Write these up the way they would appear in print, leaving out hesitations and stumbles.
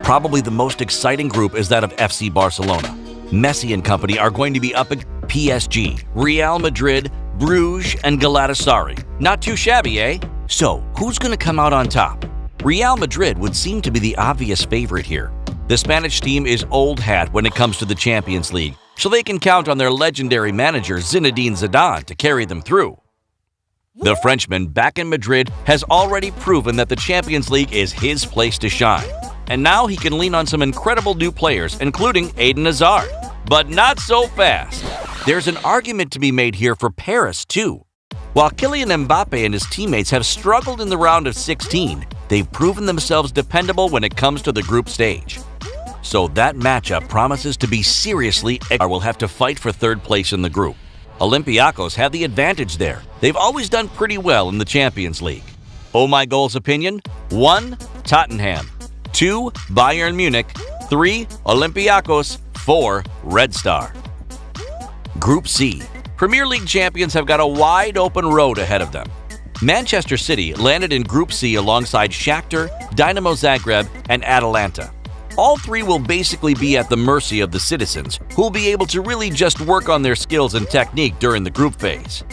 Probably the most exciting group is that of FC Barcelona. Messi and company are going to be up against PSG, Real Madrid, Bruges, and Galatasaray. Not too shabby, eh? So, who's going to come out on top? Real Madrid would seem to be the obvious favorite here. The Spanish team is old hat when it comes to the Champions League, so they can count on their legendary manager Zinedine Zidane to carry them through. The Frenchman back in Madrid has already proven that the Champions League is his place to shine. And now he can lean on some incredible new players, including Eden Hazard. But not so fast. There's an argument to be made here for Paris, too. While Kylian Mbappe and his teammates have struggled in the round of 16, they've proven themselves dependable when it comes to the group stage. So that matchup promises to be seriously will have to fight for third place in the group. Olympiacos have the advantage there. They've always done pretty well in the Champions League. Oh my goals opinion? 1. Tottenham. 2. Bayern Munich. 3. Olympiacos. 4. Red Star. Group C. Premier League champions have got a wide open road ahead of them. Manchester City landed in Group C alongside Shakhtar, Dinamo Zagreb, and Atalanta. All three will basically be at the mercy of the citizens, who will be able to really just work on their skills and technique during the group phase.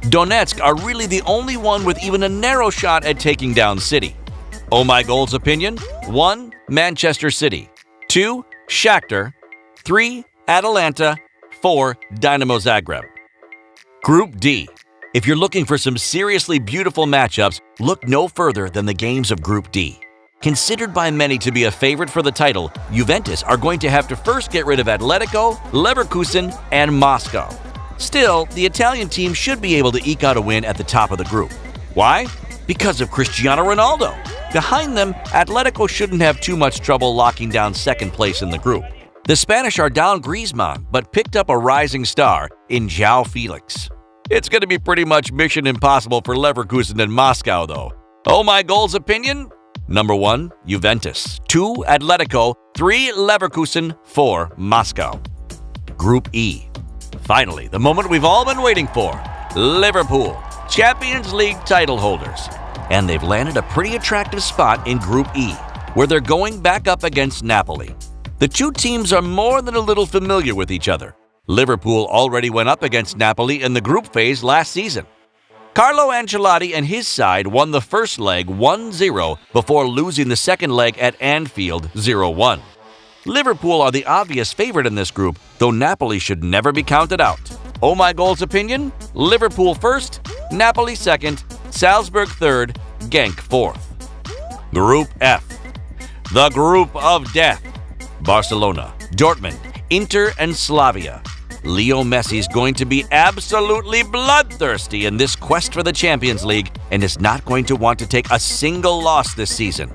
Donetsk are really the only one with even a narrow shot at taking down City. Oh my goals opinion? 1. Manchester City. 2. Shakhtar. 3. Atalanta. 4. Dinamo Zagreb. Group D. If you're looking for some seriously beautiful matchups, look no further than the games of Group D. Considered by many to be a favorite for the title, Juventus are going to have to first get rid of Atletico, Leverkusen, and Moscow. Still, the Italian team should be able to eke out a win at the top of the group. Why? Because of Cristiano Ronaldo. Behind them, Atletico shouldn't have too much trouble locking down second place in the group. The Spanish are down Griezmann, but picked up a rising star in João Felix. It's going to be pretty much mission impossible for Leverkusen and Moscow, though. Oh my goals opinion? Number 1, Juventus. 2, Atletico. 3, Leverkusen. 4, Moscow. Group E. Finally, the moment we've all been waiting for. Liverpool, Champions League title holders. And they've landed a pretty attractive spot in Group E, where they're going back up against Napoli. The two teams are more than a little familiar with each other. Liverpool already went up against Napoli in the group phase last season. Carlo Ancelotti and his side won the first leg 1-0 before losing the second leg at Anfield 0-1. Liverpool are the obvious favorite in this group, though Napoli should never be counted out. Oh my goals opinion? Liverpool first, Napoli second, Salzburg third, Genk fourth. Group F. The group of death. Barcelona, Dortmund, Inter, and Slavia. Leo Messi's going to be absolutely bloodthirsty in this quest for the Champions League and is not going to want to take a single loss this season.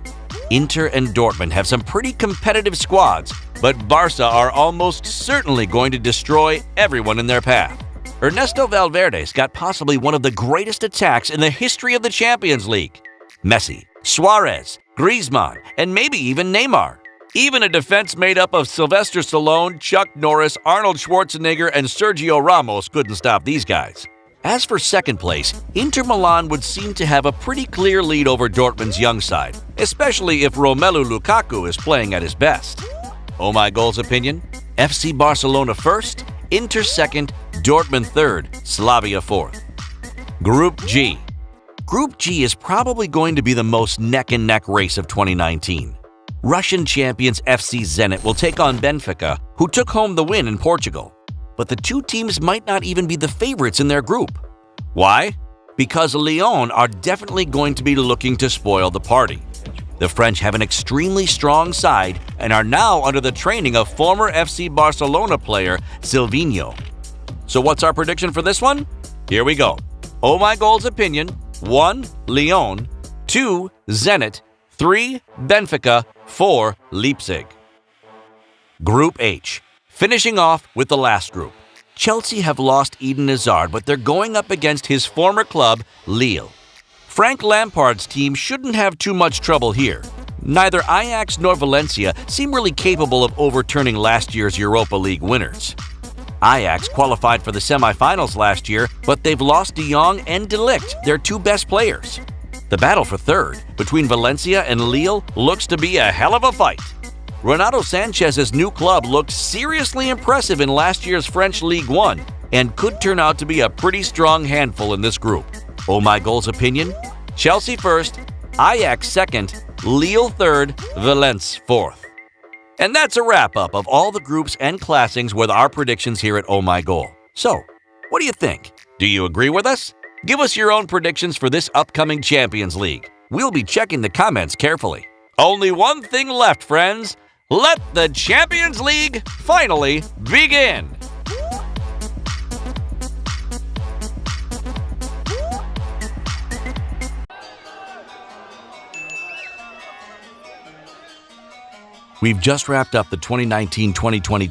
Inter and Dortmund have some pretty competitive squads, but Barca are almost certainly going to destroy everyone in their path. Ernesto Valverde's got possibly one of the greatest attacks in the history of the Champions League. Messi, Suarez, Griezmann, and maybe even Neymar. Even a defense made up of Sylvester Stallone, Chuck Norris, Arnold Schwarzenegger, and Sergio Ramos couldn't stop these guys. As for second place, Inter Milan would seem to have a pretty clear lead over Dortmund's young side, especially if Romelu Lukaku is playing at his best. Oh my goals opinion? FC Barcelona first, Inter second, Dortmund third, Slavia fourth. Group G. Group G is probably going to be the most neck-and-neck race of 2019. Russian champions FC Zenit will take on Benfica, who took home the win in Portugal. But the two teams might not even be the favorites in their group. Why? Because Lyon are definitely going to be looking to spoil the party. The French have an extremely strong side and are now under the training of former FC Barcelona player Silvinho. So what's our prediction for this one? Here we go. Oh my goals opinion: 1. Lyon. 2. Zenit. 3. Benfica. 4. Leipzig. Group H. Finishing off with the last group. Chelsea have lost Eden Hazard, but they're going up against his former club, Lille. Frank Lampard's team shouldn't have too much trouble here. Neither Ajax nor Valencia seem really capable of overturning last year's Europa League winners. Ajax qualified for the semifinals last year, but they've lost De Jong and De Ligt, their two best players. The battle for third between Valencia and Lille looks to be a hell of a fight. Renato Sanchez's new club looked seriously impressive in last year's French Ligue 1 and could turn out to be a pretty strong handful in this group. Oh My Goal's opinion? Chelsea first, Ajax second, Lille third, Valence fourth. And that's a wrap-up of all the groups and classings with our predictions here at Oh My Goal. So, what do you think? Do you agree with us? Give us your own predictions for this upcoming Champions League. We'll be checking the comments carefully. Only one thing left, friends. Let the Champions League finally begin! We've just wrapped up the 2019-2020 Champions